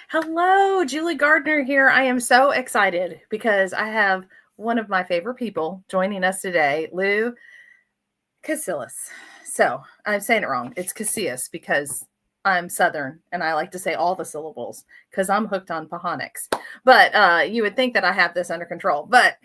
Hello, Julie Gardner here. I am so excited because I have one of my favorite people joining us today, Lou Casillas. So I'm saying it wrong. It's Casillas because I'm Southern and I like to say all the syllables because I'm hooked on Pahonics. But you would think that I have this under control. But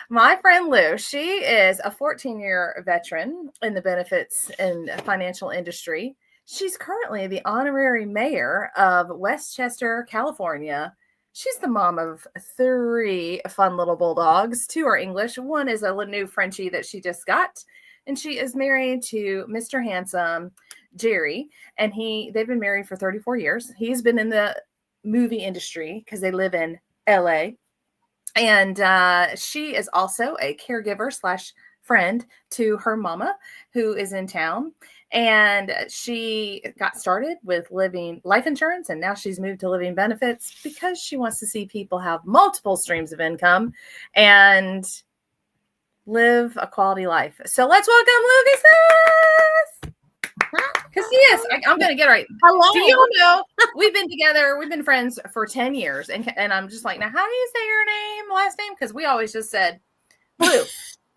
my friend Lou, she is a 14-year veteran in the benefits and financial industry. She's currently the honorary mayor of Westchester, California. She's the mom of three fun little bulldogs. Two are English. One is a new Frenchie that she just got. And she is married to Mr. Handsome, Jerry. And they've been married for 34 years. He's been in the movie industry because they live in LA. And she is also a caregiver slash friend to her mama who is in town. And she got started with living life insurance, and now she's moved to living benefits because she wants to see people have multiple streams of income and live a quality life. So let's welcome Lucas. Because yes, I'm going to get right. Hello. Do you know we've been together? We've been friends for 10 years. And I'm just like, now, how do you say your name, last name? Because we always just said Lou.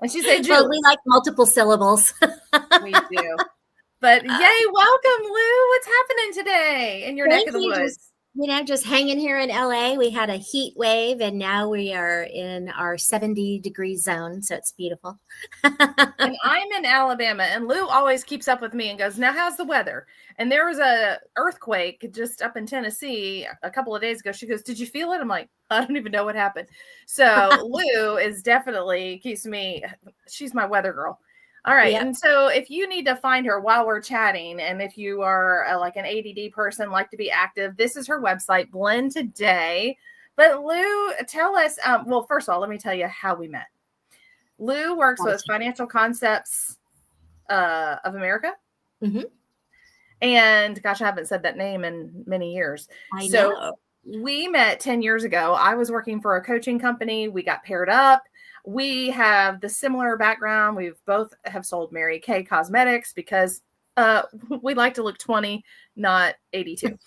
And she said Julie. Well, we like multiple syllables. We do. But yay, welcome, Lou. What's happening today in your neck of the woods? Just hanging here in LA. We had a heat wave and now we are in our 70-degree zone. So it's beautiful. And I'm in Alabama, and Lou always keeps up with me and goes, now, how's the weather? And there was a earthquake just up in Tennessee a couple of days ago. She goes, did you feel it? I'm like, I don't even know what happened. So Lou is definitely she's my weather girl. All right. Yep. And so if you need to find her while we're chatting, and if you are like an ADD person, like to be active, this is her website, Blend2Day. But Lou, tell us, well, first of all, let me tell you how we met. Lou works with Financial Concepts of America. Mm-hmm. And gosh, I haven't said that name in many years. I know. We met 10 years ago. I was working for a coaching company. We got paired up. We have the similar background. We've both have sold Mary Kay cosmetics because we like to look 20, not 82.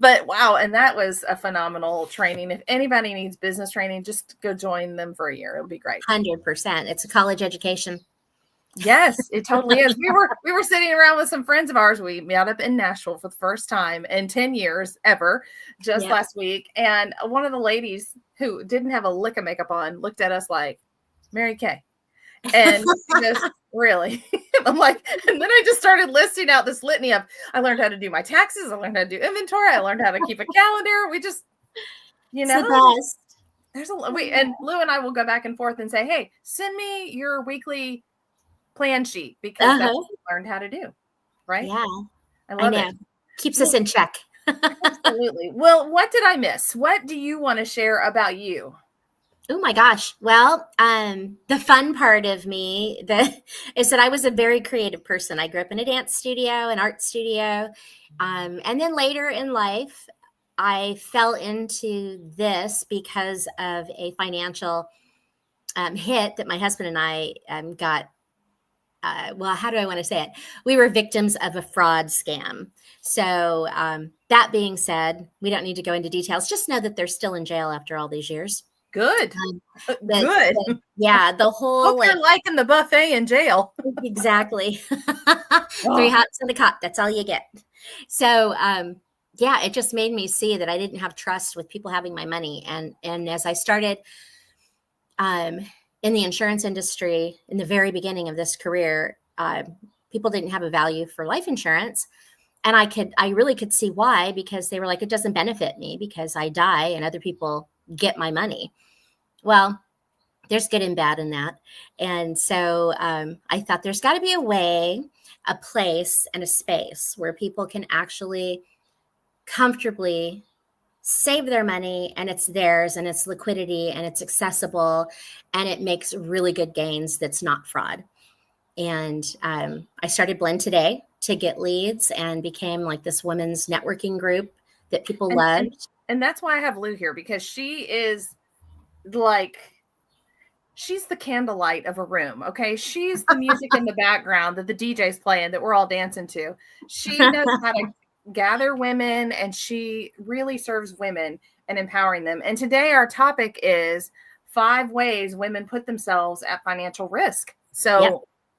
But wow. And that was a phenomenal training. If anybody needs business training, just go join them for a year. It'll be great. 100%. It's a college education. Yes, it totally is. We were sitting around with some friends of ours. We met up in Nashville for the first time in 10 years ever, just last week. And one of the ladies who didn't have a lick of makeup on looked at us like, Mary Kay. And she goes, really? I'm like, and then I just started listing out this litany of, I learned how to do my taxes. I learned how to do inventory. I learned how to keep a calendar. We just, it's the best. There's and Lou and I will go back and forth and say, hey, send me your weekly plan sheet because that's what we learned how to do. Right? Yeah. I love it. Keeps us in check. Absolutely. Well, what did I miss? What do you want to share about you? Oh my gosh. Well, the fun part of me is that I was a very creative person. I grew up in a dance studio, an art studio. And then later in life, I fell into this because of a financial hit that my husband and I got. Well, how do I want to say it? We were victims of a fraud scam. So that being said, we don't need to go into details. Just know that they're still in jail after all these years. Good. Good. The whole. Hope you're liking the buffet in jail. Exactly. 3 hots and a cot. That's all you get. So, it just made me see that I didn't have trust with people having my money. And as I started in the insurance industry in the very beginning of this career, people didn't have a value for life insurance. And I really could see why, because they were like, it doesn't benefit me because I die and other people get my money. Well, there's good and bad in that. And so I thought there's got to be a way, a place and a space where people can actually comfortably save their money, and it's theirs, and it's liquidity, and it's accessible, and it makes really good gains that's not fraud. And I started Blend2Day to get leads and became like this women's networking group that people loved. And that's why I have Lou here, because she is like, she's the candlelight of a room. Okay. She's the music in the background that the DJ's playing that we're all dancing to. She knows how to gather women, and she really serves women and empowering them. And today our topic is 5 ways women put themselves at financial risk. So Yep.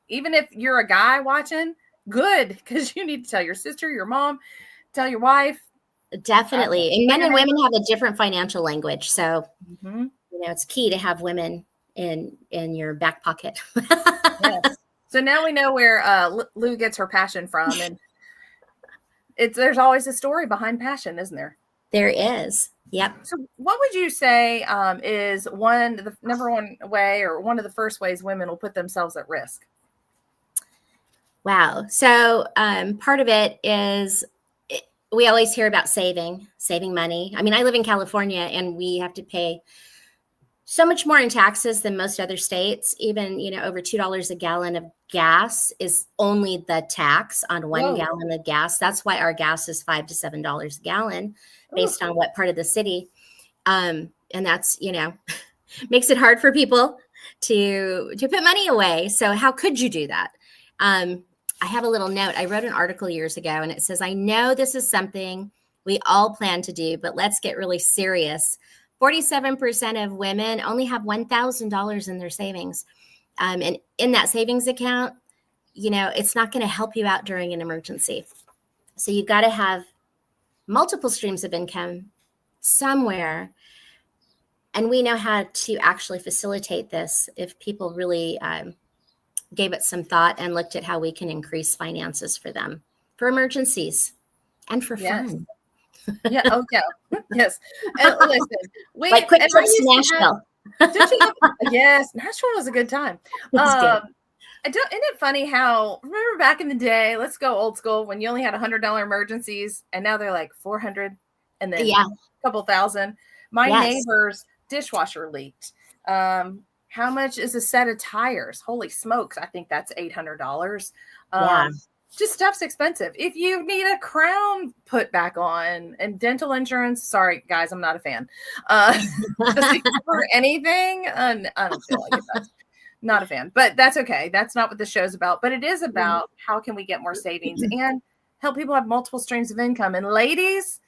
even if you're a guy watching, good, because you need to tell your sister, your mom, tell your wife. Definitely. And men and women have a different financial language. So, it's key to have women in your back pocket. Yes. So now we know where Lou gets her passion from. And there's always a story behind passion, isn't there? There is. Yep. So what would you say is the number one way, or one of the first ways women will put themselves at risk? Wow. So part of it is we always hear about saving money. I mean, I live in California and we have to pay so much more in taxes than most other states. Even, over $2 a gallon of gas is only the tax on 1 gallon of gas. That's why our gas is $5 to $7 a gallon based on what part of the city. And that's, makes it hard for people to put money away. So how could you do that? I have a little note. I wrote an article years ago and it says, I know this is something we all plan to do, but let's get really serious. 47% of women only have $1,000 in their savings. And in that savings account, it's not going to help you out during an emergency. So you've got to have multiple streams of income somewhere. And we know how to actually facilitate this if people really gave it some thought and looked at how we can increase finances for them, for emergencies and for fun. Yeah. Oh, yeah. Yes. And listen, like quick trips to Nashville. Yes, Nashville was a good time. Isn't it funny how, remember back in the day, let's go old school, when you only had $100 emergencies, and now they're like 400 and then a couple thousand. My neighbor's dishwasher leaked. How much is a set of tires? Holy smokes. I think that's $800. Just stuff's expensive. If you need a crown put back on and dental insurance, sorry guys, I'm not a fan. For anything, I don't feel like it. That's not a fan, but that's okay. That's not what the show's about. But it is about how can we get more savings and help people have multiple streams of income. And ladies,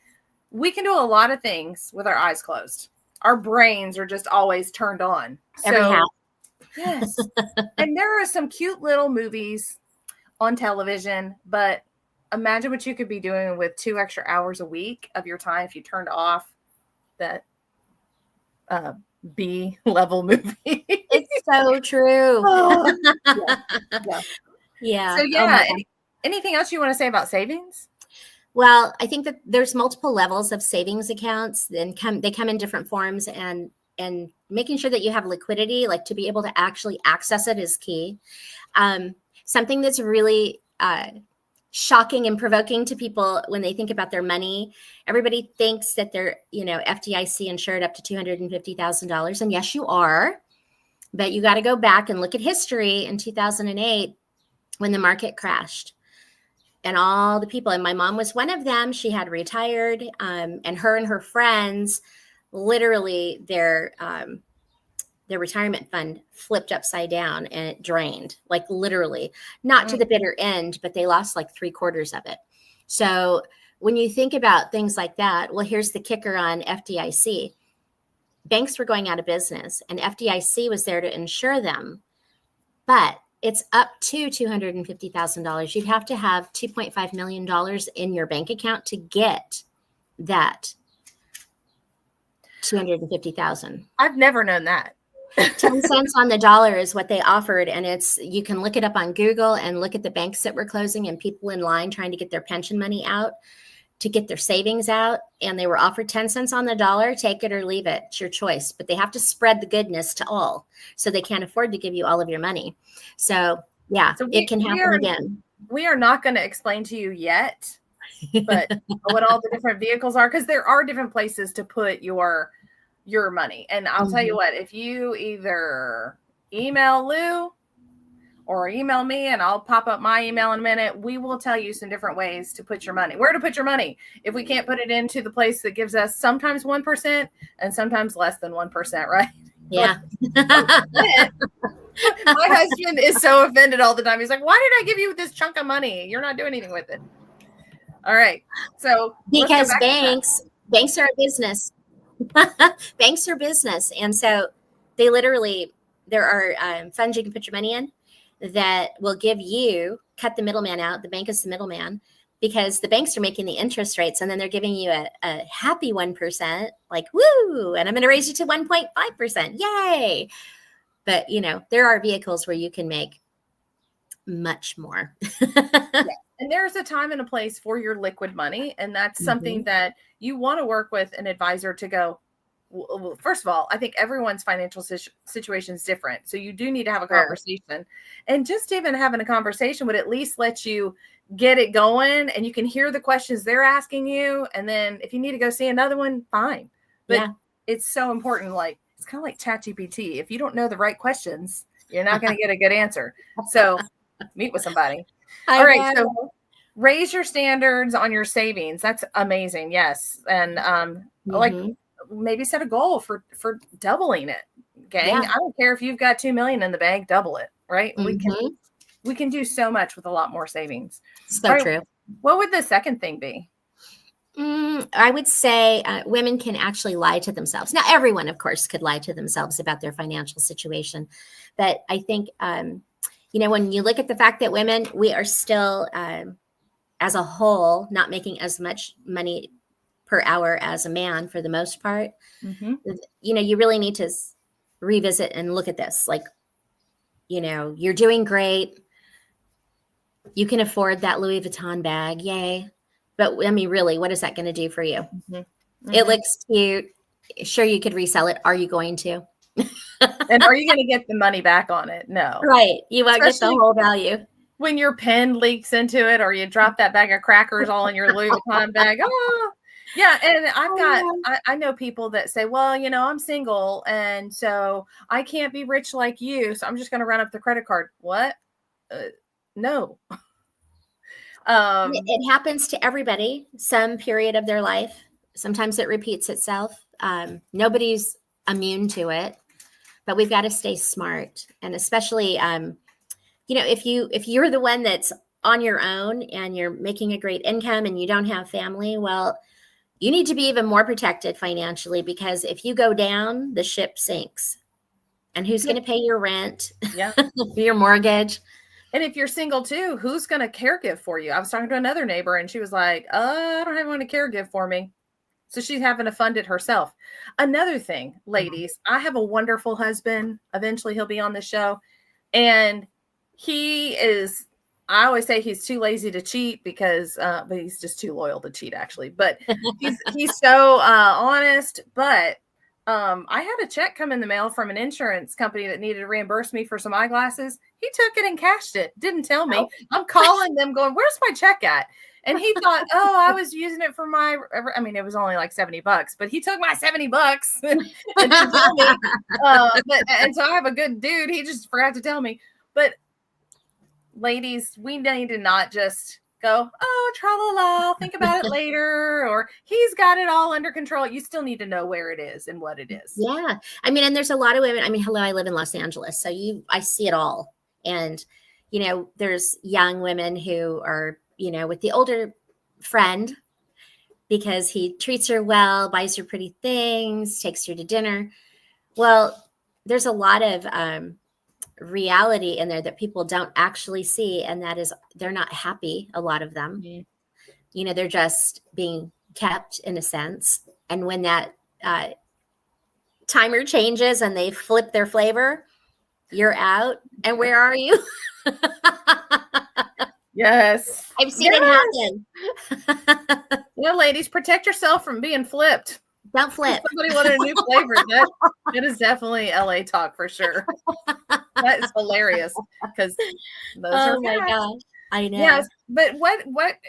we can do a lot of things with our eyes closed. Our brains are just always turned on. Yes. And there are some cute little movies on television, but imagine what you could be doing with 2 extra hours a week of your time if you turned off that B level movie. It's so true. Yeah. So anything else you want to say about savings? Well, I think that there's multiple levels of savings accounts, and they come in different forms, and making sure that you have liquidity, like to be able to actually access it, is key. Something that's really shocking and provoking to people when they think about their money. Everybody thinks that they're, FDIC insured up to $250,000. And yes, you are. But you got to go back and look at history in 2008 when the market crashed. And all the people, and my mom was one of them, she had retired, and her friends, literally their retirement fund flipped upside down and it drained, like literally, not to the bitter end, but they lost like 3/4 of it. So when you think about things like that, well, here's the kicker on FDIC. Banks were going out of business and FDIC was there to insure them, but it's up to $250,000. You'd have to have $2.5 million in your bank account to get that $250,000. I've never known that. 10 cents on the dollar is what they offered. And you can look it up on Google and look at the banks that were closing and people in line trying to get their pension money out, to get their savings out. And they were offered 10 cents on the dollar, take it or leave it. It's your choice, but they have to spread the goodness to all. So they can't afford to give you all of your money. So it can happen again. We are not going to explain to you yet, but what all the different vehicles are, because there are different places to put your money. And I'll tell you what, if you either email Lou or email me, and I'll pop up my email in a minute, we will tell you some different ways to put your money, where to put your money. If we can't put it into the place that gives us sometimes 1% and sometimes less than 1%, right? Yeah. My husband is so offended all the time. He's like, why did I give you this chunk of money? You're not doing anything with it. All right. So let's go Because back to that. banks are a business. Banks are business. And so they literally, there are funds you can put your money in that will give you, cut the middleman out. The bank is the middleman because the banks are making the interest rates and then they're giving you a happy 1%, like, woo, and I'm going to raise you to 1.5%. Yay. But, there are vehicles where you can make much more. Yeah. And there's a time and a place for your liquid money. And that's something that you want to work with an advisor to go, well, first of all, I think everyone's financial situation is different. So you do need to have a conversation. And just even having a conversation would at least let you get it going and you can hear the questions they're asking you. And then if you need to go see another one, fine. But it's so important. Like, it's kind of like ChatGPT. If you don't know the right questions, you're not going to get a good answer. So meet with somebody. All right. So raise your standards on your savings. That's amazing. Yes. And like maybe set a goal for doubling it. Gang. I don't care if you've got 2 million in the bank, double it. Right. We can do so much with a lot more savings. So true. What would the second thing be? I would say women can actually lie to themselves. Now, everyone, of course, could lie to themselves about their financial situation. But I think, when you look at the fact that women, we are still, as a whole, not making as much money per hour as a man for the most part. You really need to revisit and look at this. Like, you're doing great. You can afford that Louis Vuitton bag. Yay. But I mean, really, what is that going to do for you? It looks cute. Sure, you could resell it. Are you going to? And are you going to get the money back on it? No. Right. You won't get the whole value. When your pen leaks into it or you drop that bag of crackers all in your Louis Vuitton bag. Oh, yeah. And I know people that say, well, I'm single and so I can't be rich like you. So I'm just going to run up the credit card. What? No. It happens to everybody some period of their life. Sometimes it repeats itself. Nobody's immune to it, but we've got to stay smart. And especially, if you're the one that's on your own and you're making a great income and you don't have family, well, you need to be even more protected financially because if you go down, the ship sinks. And who's going to pay your rent? Yeah. Your mortgage? And if you're single too, who's going to caregive for you? I was talking to another neighbor and she was like, I don't have anyone to caregive for me. So she's having to fund it herself. Another thing, ladies, I have a wonderful husband. Eventually he'll be on the show. And I always say he's too lazy to cheat because, but he's just too loyal to cheat actually. But he's so honest. But I had a check come in the mail from an insurance company that needed to reimburse me for some eyeglasses. He took it and cashed it. Didn't tell me. Oh. I'm calling them going, where's my check at? And he thought, I was using it for it was only like $70, but he took my $70 and didn't tell me. And so I have a good dude. He just forgot to tell me. But ladies, we need to not just go, tra-la-la, think about it later, or he's got it all under control. You still need to know where it is and what it is. Yeah. I mean, and there's a lot of women. I mean, hello, I live in Los Angeles. So I see it all. And, there's young women who are, with the older friend because he treats her well, buys her pretty things, takes her to dinner. Well, there's a lot of reality in there that people don't actually see. And that is they're not happy. A lot of them, they're just being kept in a sense. And when that timer changes and they flip their flavor, you're out. And where are you? Yes. I've seen it happen. Ladies, protect yourself from being flipped. Don't flip. Somebody wanted a new flavor. That is definitely LA talk for sure. That is hilarious because those are my gosh. I know. Yes, but what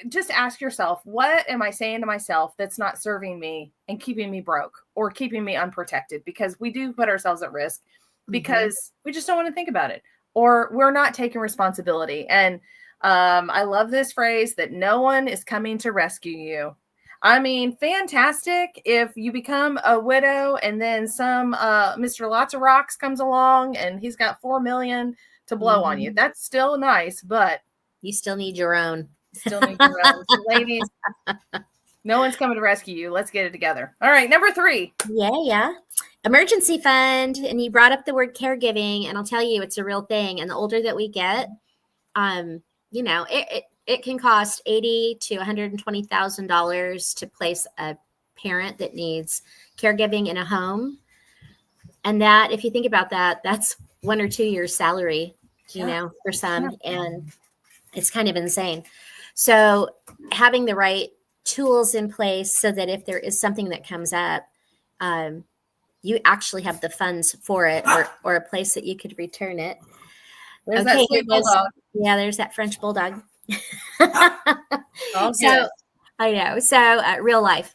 just ask yourself, what am I saying to myself that's not serving me and keeping me broke or keeping me unprotected? Because we do put ourselves at risk because we just don't want to think about it or we're not taking responsibility. And I love this phrase that no one is coming to rescue you. I mean, fantastic if you become a widow and then some Mr. Lots of Rocks comes along and he's got $4 million to blow on you. That's still nice, but you still need your own. Still need to run. So ladies, no one's coming to rescue you. Let's get it together. All right, number 3. Yeah. Emergency fund. And you brought up the word caregiving, and I'll tell you, it's a real thing. And the older that we get, it can cost $80,000 to $120,000 to place a parent that needs caregiving in a home. And that, if you think about that, that's 1 or 2 years salary, for some, and it's kind of insane. So having the right tools in place so that if there is something that comes up, you actually have the funds for it, or a place that you could return it. There's that sweet bulldog. Yeah, there's that French bulldog. So I know. So real life.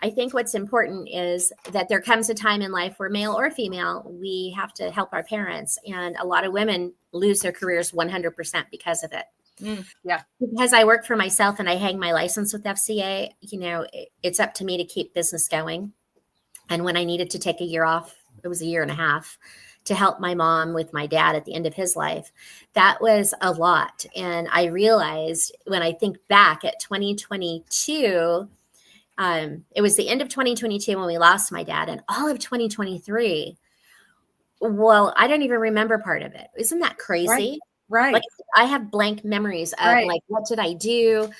I think what's important is that there comes a time in life where, male or female, we have to help our parents. And a lot of women lose their careers 100% because of it. Yeah. Because I work for myself and I hang my license with FCA, it's up to me to keep business going. And when I needed to take a year off, it was a year and a half, to help my mom with my dad at the end of his life. That was a lot. And I realized, when I think back at 2022, it was the end of 2022 when we lost my dad, and all of 2023. Well, I don't even remember part of it. Isn't that crazy? Right. Like, I have blank memories of like, what did I do?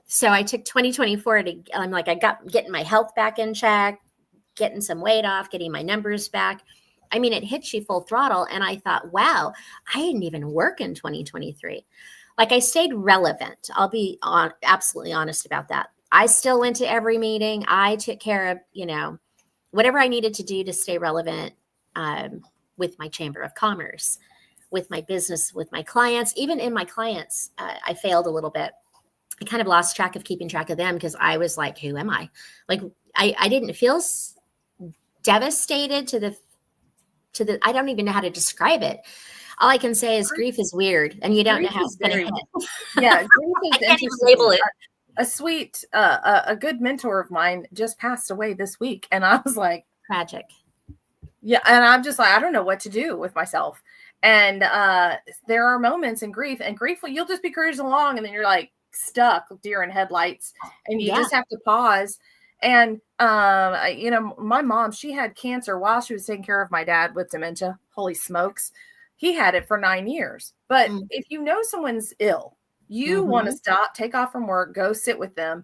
So I took 2024 I got getting my health back in check, getting some weight off, getting my numbers back. I mean, it hits you full throttle. And I thought, wow, I didn't even work in 2023. Like, I stayed relevant. I'll be absolutely honest about that. I still went to every meeting. I took care of, whatever I needed to do to stay relevant, with my Chamber of Commerce, with my business, with my clients. Even in my clients, I failed a little bit. I kind of lost track of keeping track of them, because I was like, who am I? Like, I didn't feel devastated to the, I don't even know how to describe it. All I can say is grief is weird, and you don't know how it's going to hit. Yeah, grief is I can't even label it. A good mentor of mine just passed away this week, and I was like, tragic. Yeah, and I'm just like, I don't know what to do with myself. And there are moments in grief, and you'll just be cruising along, and then you're like stuck, deer in headlights, and you just have to pause. And my mom, she had cancer while she was taking care of my dad with dementia. Holy smokes, he had it for 9 years. But if you know someone's ill, you want to stop, take off from work, go sit with them.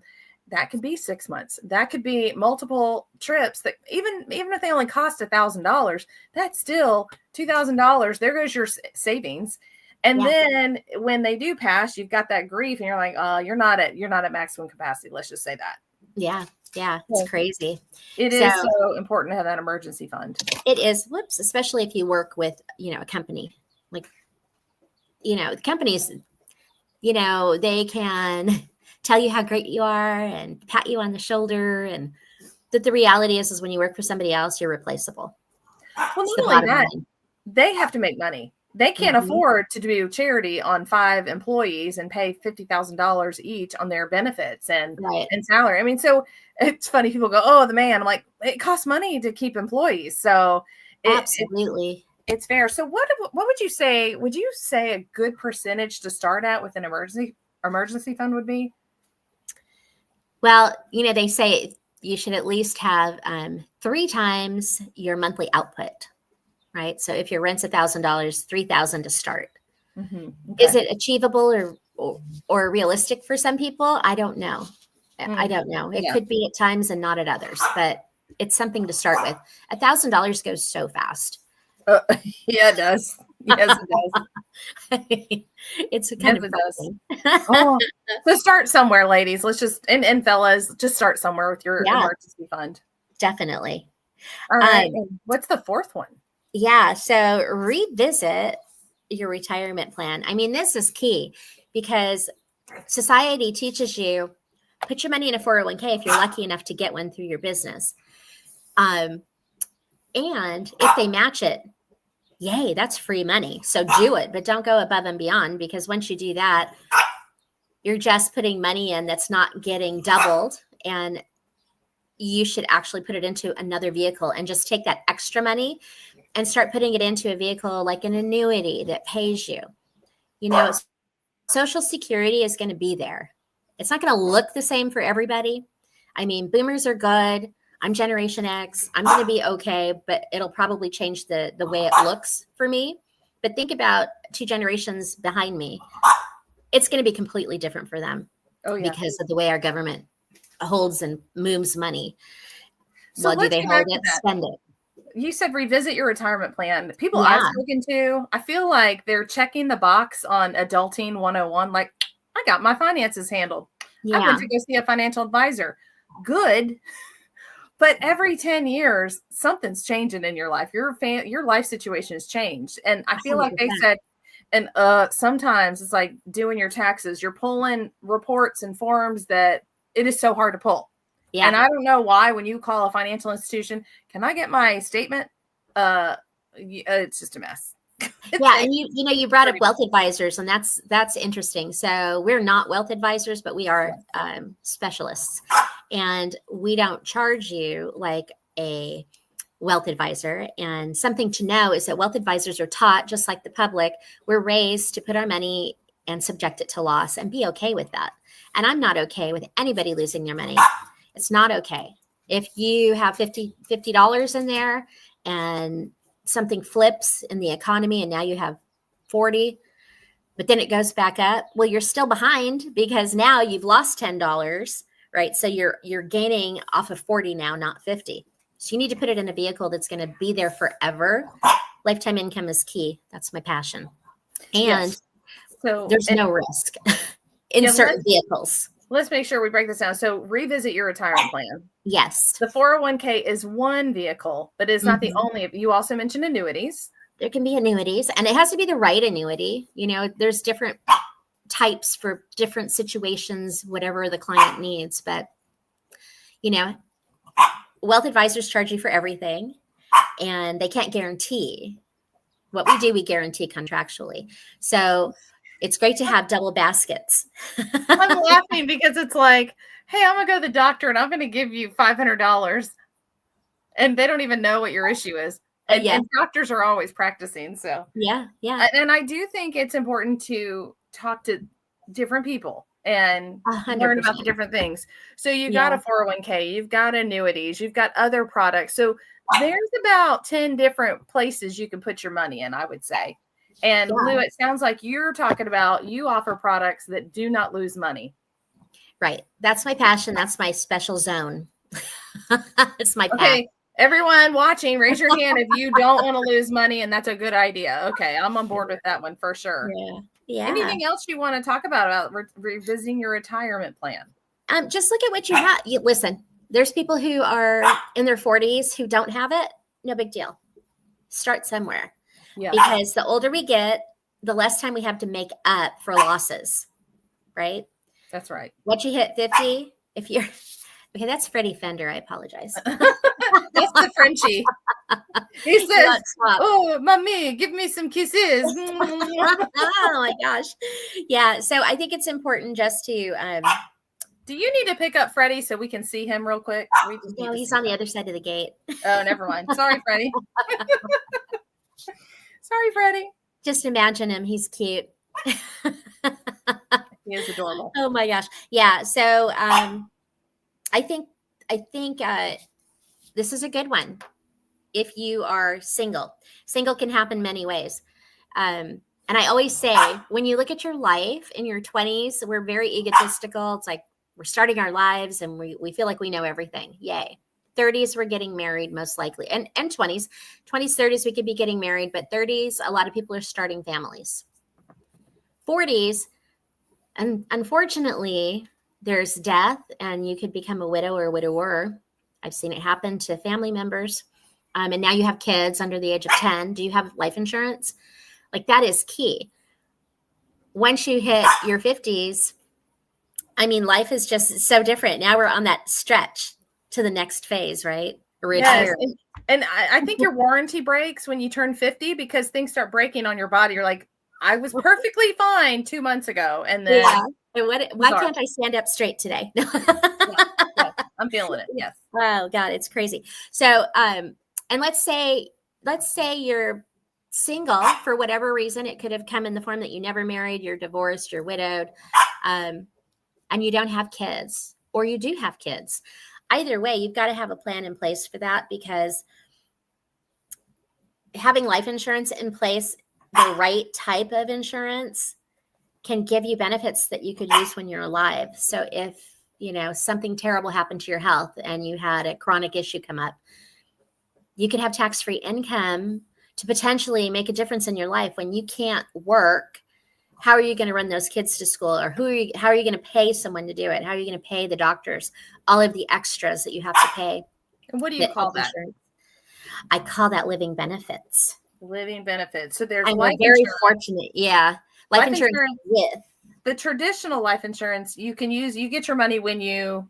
That could be 6 months. That could be multiple trips. That even if they only cost $1,000, that's still $2,000. There goes your savings. And then when they do pass, you've got that grief, and you're like, you're not at maximum capacity. Let's just say that. Yeah, it's crazy. It is so important to have that emergency fund. It is. Especially if you work with a company, like companies, they can tell you how great you are and pat you on the shoulder, and that the reality is when you work for somebody else, you're replaceable. Well, not only that, they have to make money. They can't afford to do charity on 5 employees and pay $50,000 each on their benefits and salary. I mean, so it's funny. People go, "Oh, the man." I'm like, it costs money to keep employees. So absolutely, it's fair. So what would you say? Would you say a good percentage to start at with an emergency fund would be? Well, they say you should at least have 3 times your monthly output. Right. So if your rent's $1,000, $3,000 to start. Okay. Is it achievable or realistic for some people? I don't know. I don't know. It could be at times and not at others, but it's something to start with. $1,000 goes so fast. Yeah, it does. Yes, it does. It's kind of so start somewhere, ladies. Let's just and fellas, just start somewhere with your emergency fund. Definitely. All right. What's the 4th one? Yeah. So revisit your retirement plan. I mean, this is key, because society teaches you, put your money in a 401k if you're lucky enough to get one through your business. And if they match it, yay, that's free money. So do it, but don't go above and beyond, because once you do that, you're just putting money in that's not getting doubled. And you should actually put it into another vehicle and just take that extra money and start putting it into a vehicle like an annuity that pays you. Social Security is going to be there. It's not going to look the same for everybody. I mean, boomers are good. I'm Generation X. I'm going to be okay, but it'll probably change the way it looks for me. But think about 2 generations behind me. It's going to be completely different for them. Oh, yeah. Because of the way our government holds and moves money. So Well, do let's they get hold back to it, that. spend it? You said revisit your retirement plan. People I've Yeah. spoken to, I feel like they're checking the box on Adulting 101. Like, I got my finances handled. I Yeah. went to go see a financial advisor. Good. But every 10 years, something's changing in your life. Your life situation has changed. And I feel like they 100%. said, and sometimes it's like doing your taxes. You're pulling reports and forms that it is so hard to pull. Yeah. And I don't know why when you call a financial institution, can I get my statement? It's just a mess. Yeah, and you brought up wealth advisors, and that's interesting. So we're not wealth advisors, but we are specialists, and we don't charge you like a wealth advisor. And something to know is that wealth advisors are taught, just like the public, we're raised to put our money and subject it to loss and be okay with that. And I'm not okay with anybody losing their money. It's not okay. If you have $50 in there and something flips in the economy and now you have 40, but then it goes back up, well, you're still behind because now you've lost $10, right? So you're gaining off of 40 now, not 50. So you need to put it in a vehicle that's going to be there forever. Lifetime income is key. That's my passion. And so there's no risk in certain vehicles. Let's make sure we break this down. So revisit your retirement plan. Yes. The 401k is one vehicle, but it's not the only. You also mentioned annuities. There can be annuities, and it has to be the right annuity. There's different types for different situations, whatever the client needs. But, wealth advisors charge you for everything, and they can't guarantee. What we do, we guarantee contractually. So it's great to have double baskets. I'm laughing because it's like, hey, I'm going to go to the doctor and I'm going to give you $500. And they don't even know what your issue is. And, and doctors are always practicing. So, yeah. And I do think it's important to talk to different people and 100%. learn about the different things. So you got a 401k, you've got annuities, you've got other products. So there's about 10 different places you can put your money in, I would say. And Lou, it sounds like you're talking about you offer products that do not lose money. Right. That's my passion. That's my special zone. It's my passion. Okay. Everyone watching, raise your hand if you don't want to lose money, and that's a good idea. Okay. I'm on board with that one for sure. Yeah. Anything else you want to talk about revisiting your retirement plan? Just look at what you have. Listen, there's people who are in their 40s who don't have it. No big deal. Start somewhere. Yeah. Because the older we get, the less time we have to make up for losses, right? That's right. Once you hit 50, if you're okay, that's Freddie Fender. I apologize. That's the Frenchie. He says, "Oh, mommy, give me some kisses." Oh my gosh, yeah. So I think it's important just to. Do you need to pick up Freddie so we can see him real quick? No, he's on the other side of the gate. Oh, never mind. Sorry, Freddie. Sorry, Freddie. Just imagine him. He's cute. He is adorable. Oh my gosh. Yeah. So I think this is a good one. If you are single can happen many ways. And I always say, when you look at your life in your 20s, we're very egotistical. It's like we're starting our lives and we feel like we know everything. Yay. 30s, we're getting married most likely. And 20s, 30s, we could be getting married. But 30s, a lot of people are starting families. 40s, and unfortunately, there's death and you could become a widow or a widower. I've seen it happen to family members. And now you have kids under the age of 10. Do you have life insurance? Like, that is key. Once you hit your 50s, I mean, life is just so different. Now we're on that stretch to the next phase, right? Yes. And I think your warranty breaks when you turn 50 because things start breaking on your body. You're like, I was perfectly fine 2 months ago. And then why can't I stand up straight today? Yeah, I'm feeling it. Yes. Oh God, it's crazy. So, and let's say you're single for whatever reason, it could have come in the form that you never married, you're divorced, you're widowed, and you don't have kids, or you do have kids. Either way, you've got to have a plan in place for that, because having life insurance in place, the right type of insurance, can give you benefits that you could use when you're alive. So if, something terrible happened to your health and you had a chronic issue come up, you could have tax-free income to potentially make a difference in your life. When you can't work, how are you going to run those kids to school? Or how are you going to pay someone to do it? How are you going to pay the doctors? All of the extras that you have to pay. And what do you call that? I call that living benefits. Living benefits. So there's and we're very fortunate. Yeah. Life insurance with. The traditional life insurance you can use, you get your money when you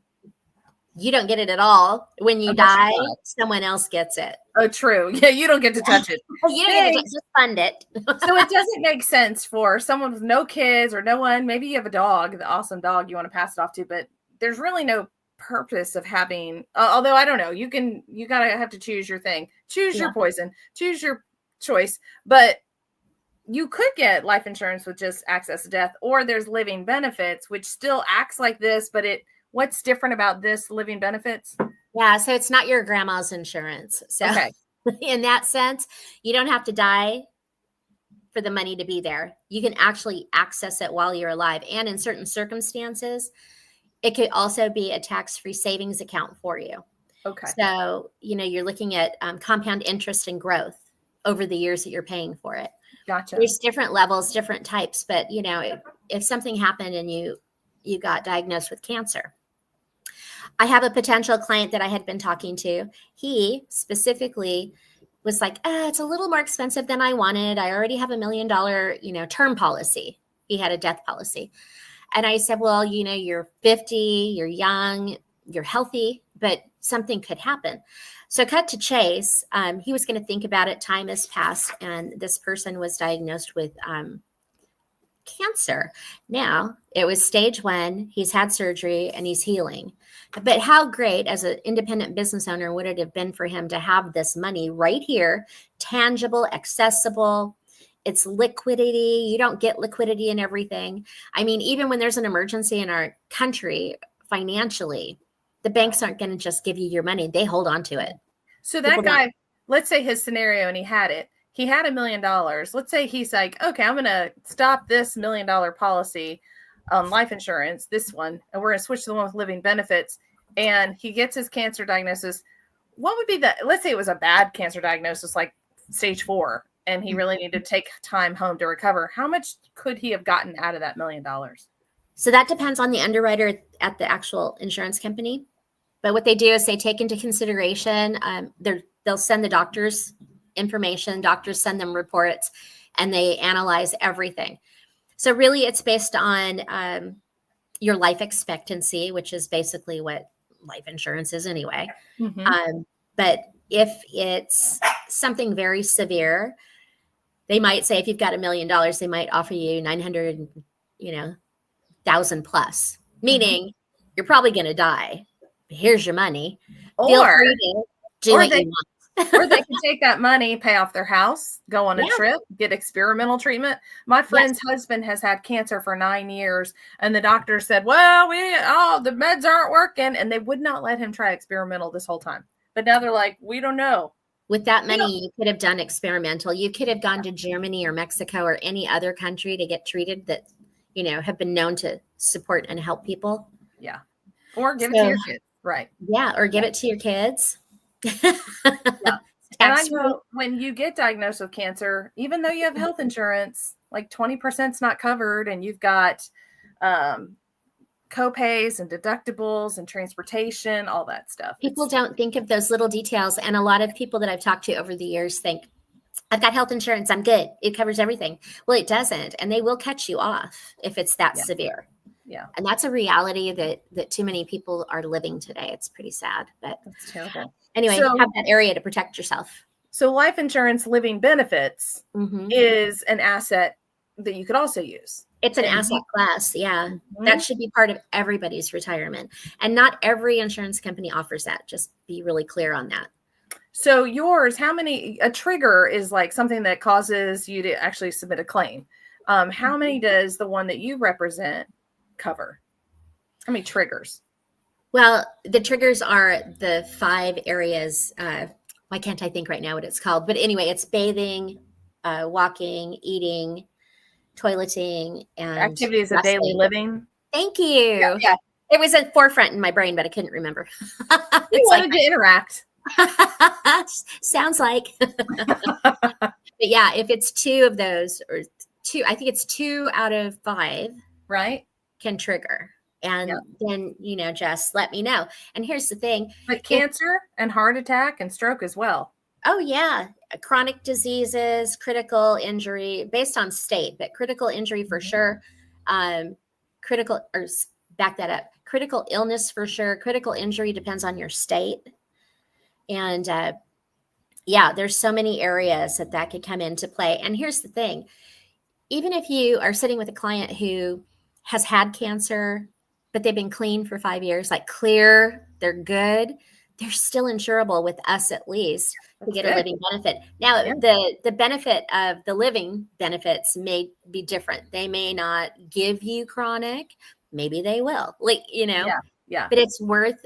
don't get it at all. When you die, someone else gets it. Oh, true. Yeah, you don't get to touch it. You don't get to just fund it. So it doesn't make sense for someone with no kids or no one. Maybe you have a dog, the awesome dog you want to pass it off to, but there's really no purpose of having, although I don't know, you gotta have to choose your thing, choose your poison, choose your choice. But you could get life insurance with just access to death, or there's living benefits, which still acts like this, but what's different about this living benefits? Yeah. So it's not your grandma's insurance. So in that sense, you don't have to die for the money to be there. You can actually access it while you're alive. And in certain circumstances, it could also be a tax-free savings account for you. Okay. So, you're looking at compound interest and growth over the years that you're paying for it. Gotcha. There's different levels, different types, but if something happened and you got diagnosed with cancer, I have a potential client that I had been talking to. He specifically was like, it's a little more expensive than I wanted. I already have $1 million, term policy. He had a death policy. And I said, well, you're 50, you're young, you're healthy, but something could happen. So cut to chase, he was going to think about it. Time has passed, and this person was diagnosed with cancer. Now, it was stage 1. He's had surgery and he's healing. But how great as an independent business owner would it have been for him to have this money right here, tangible, accessible? It's liquidity. You don't get liquidity in everything. I mean, even when there's an emergency in our country financially, the banks aren't going to just give you your money. They hold on to it. So that guy, let's say his scenario, and he had $1 million. Let's say he's like, okay, I'm going to stop this $1 million policy on life insurance, this one, and we're going to switch to the one with living benefits. And he gets his cancer diagnosis. What would be let's say it was a bad cancer diagnosis, like stage 4, and he really needed to take time home to recover. How much could he have gotten out of that $1 million? So that depends on the underwriter at the actual insurance company. But what they do is they take into consideration, they'll send the doctors information, doctors send them reports, and they analyze everything. So really it's based on your life expectancy, which is basically what life insurance is anyway. Mm-hmm. But if it's something very severe, they might say if you've got $1 million, they might offer you 900,000 plus, meaning you're probably going to die. Here's your money. Feel free to do what you want. Or they can take that money, pay off their house, go on a trip, get experimental treatment. My friend's husband has had cancer for 9 years, and the doctor said, well, the meds aren't working, and they would not let him try experimental this whole time. But now they're like, we don't know. With that money, you could have done experimental. You could have gone to Germany or Mexico or any other country to get treated that, have been known to support and help people. Yeah. Or give it to your kids. Right. Yeah. Or give it to your kids. Yeah. And I know when you get diagnosed with cancer, even though you have health insurance, like 20% is not covered, and you've got co-pays and deductibles and transportation, all that stuff. People don't think of those little details. And a lot of people that I've talked to over the years think, I've got health insurance, I'm good, it covers everything. Well, it doesn't. And they will cut you off if it's that severe. Yeah. And that's a reality that too many people are living today. It's pretty sad, but that's terrible. Anyway, you have that area to protect yourself. So life insurance living benefits is an asset that you could also use. It's an asset class. Yeah. That should be part of everybody's retirement. And not every insurance company offers that. Just be really clear on that. So yours, a trigger is like something that causes you to actually submit a claim. How many does the one that you represent cover? How many triggers? Well, the triggers are the 5 areas. Why can't I think right now what it's called? But anyway, it's bathing, walking, eating, toileting, and Activities of daily resting. living. Thank Yeah, you. yeah. It was at forefront in my brain, but I couldn't remember. You It's like wanted to interact. sounds like. But yeah, if it's 2 of those, or 2, I think it's 2 out of 5 Right? can trigger. And Yeah. then, just let me know. And here's the thing. But cancer and heart attack and stroke as well. Oh, yeah. Chronic diseases, critical injury based on state, but critical injury for sure. Critical, or back that up. Critical illness for sure. Critical injury depends on your state. And yeah, there's so many areas that could come into play. And here's the thing. Even if you are sitting with a client who has had cancer, but they've been clean for 5 years, like clear, they're good, they're still insurable with us at least to get a living benefit. Now, the benefit of the living benefits may be different. They may not give you chronic, maybe they will, Yeah. But it's worth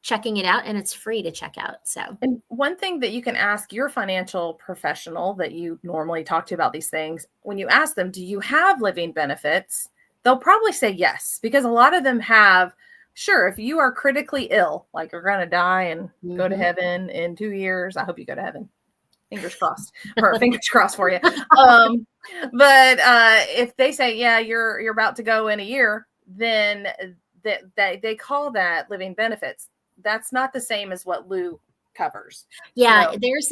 checking it out, and it's free to check out. So, and one thing that you can ask your financial professional that you normally talk to about these things, when you ask them, do you have living benefits? They'll probably say yes, because a lot of them have. Sure, if you are critically ill, like you're going to die and go to heaven in 2 years, I hope you go to heaven. Fingers crossed, or fingers crossed for you. But if they say, yeah, you're about to go in a year, then they call that living benefits. That's not the same as what Lou covers. Yeah, there's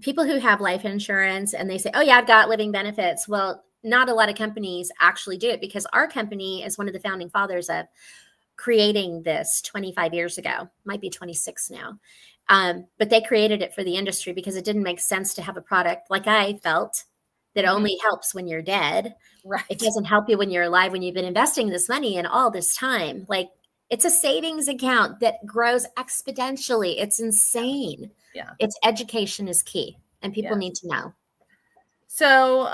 people who have life insurance and they say, oh yeah, I've got living benefits. Well, not a lot of companies actually do it, because our company is one of the founding fathers of creating this 25 years ago, might be 26 now. But they created it for the industry because it didn't make sense to have a product, like I felt, that only helps when you're dead. Right. It doesn't help you when you're alive, when you've been investing this money and all this time. Like, it's a savings account that grows exponentially. It's insane. Yeah. It's education is key, and people need to know. So,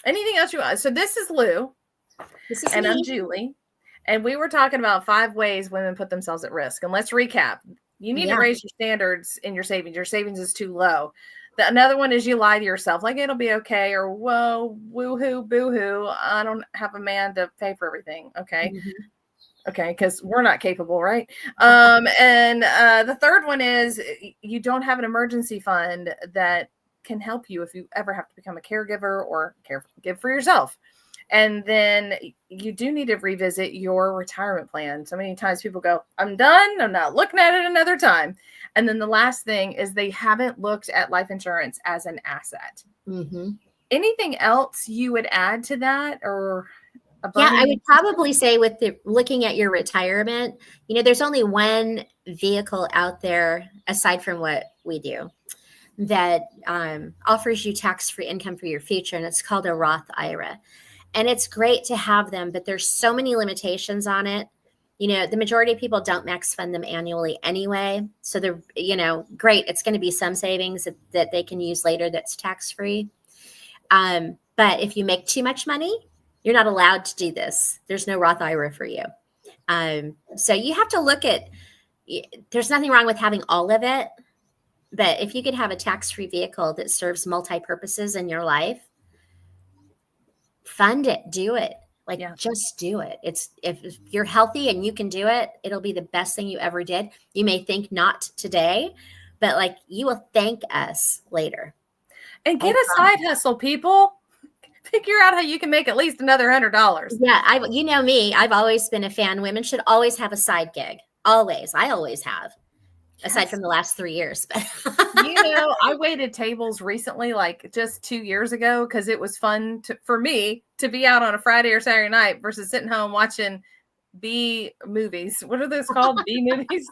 anything else you want? So this is Lou. This is and me. I'm Julie. And we were talking about 5 ways women put themselves at risk. And let's recap. You need to raise your standards in your savings. Your savings is too low. Another one is you lie to yourself, like it'll be okay, or whoa, woo-hoo, boo-hoo, I don't have a man to pay for everything. Okay. Okay, because we're not capable, right? And the third one is you don't have an emergency fund that can help you if you ever have to become a caregiver or give for yourself. And then you do need to revisit your retirement plan. So many times people go, I'm done. I'm not looking at it another time. And then the last thing is they haven't looked at life insurance as an asset. Anything else you would add to that, or? Yeah, I would probably say with looking at your retirement, there's only one vehicle out there aside from what we do that offers you tax-free income for your future, and it's called a Roth IRA. And it's great to have them, but there's so many limitations on it. The majority of people don't max fund them annually anyway. So they're, great. It's going to be some savings that they can use later that's tax-free. But if you make too much money, you're not allowed to do this. There's no Roth IRA for you. So you have to look at, there's nothing wrong with having all of it. But if you could have a tax-free vehicle that serves multi-purposes in your life, fund it, do it. Just do it. If you're healthy and you can do it, it'll be the best thing you ever did. You may think not today, but you will thank us later. And get a side hustle, people. Figure out how you can make at least another $100. Yeah, you know me. I've always been a fan. Women should always have a side gig. Always. I always have. Aside from the last 3 years. I waited tables recently, just 2 years ago, because it was fun for me to be out on a Friday or Saturday night versus sitting home watching B movies. What are those called? B movies?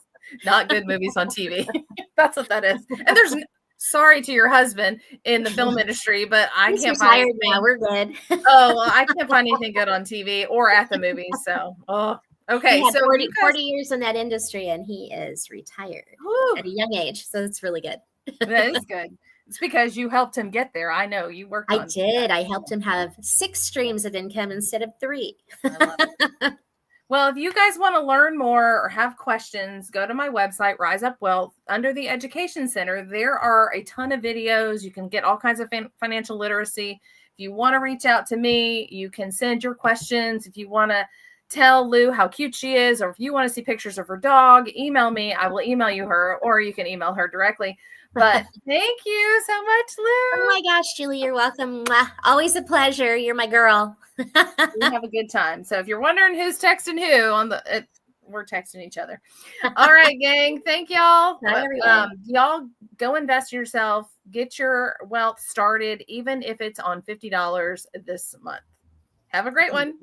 Not good movies on TV. That's what that is. And there's sorry to your husband in the film industry, but I can't find anything. Now we're good. I can't find anything good on TV or at the movies. So, Okay, He had so 40, you guys, 40 years in that industry, and he is retired whew, at a young age. So it's really good. that is good. It's because you helped him get there. I know you worked I on did. that. I helped him have 6 streams of income instead of 3. I love it. Well, if you guys want to learn more or have questions, go to my website, Rise Up Wealth. Under the Education Center, there are a ton of videos. You can get all kinds of financial literacy. If you want to reach out to me, you can send your questions. If you want to tell Lou how cute she is, or if you want to see pictures of her dog, email me. I will email you her, or you can email her directly. But thank you so much, Oh Lou. my gosh, Julie, you're welcome. Mwah. Always a pleasure. You're my girl. We have a good time. So if you're wondering who's texting who we're texting each other. All right, gang. Thank y'all. Bye, everyone. Y'all go invest in yourself. Get your wealth started, even if it's on $50 this month. Have a great one.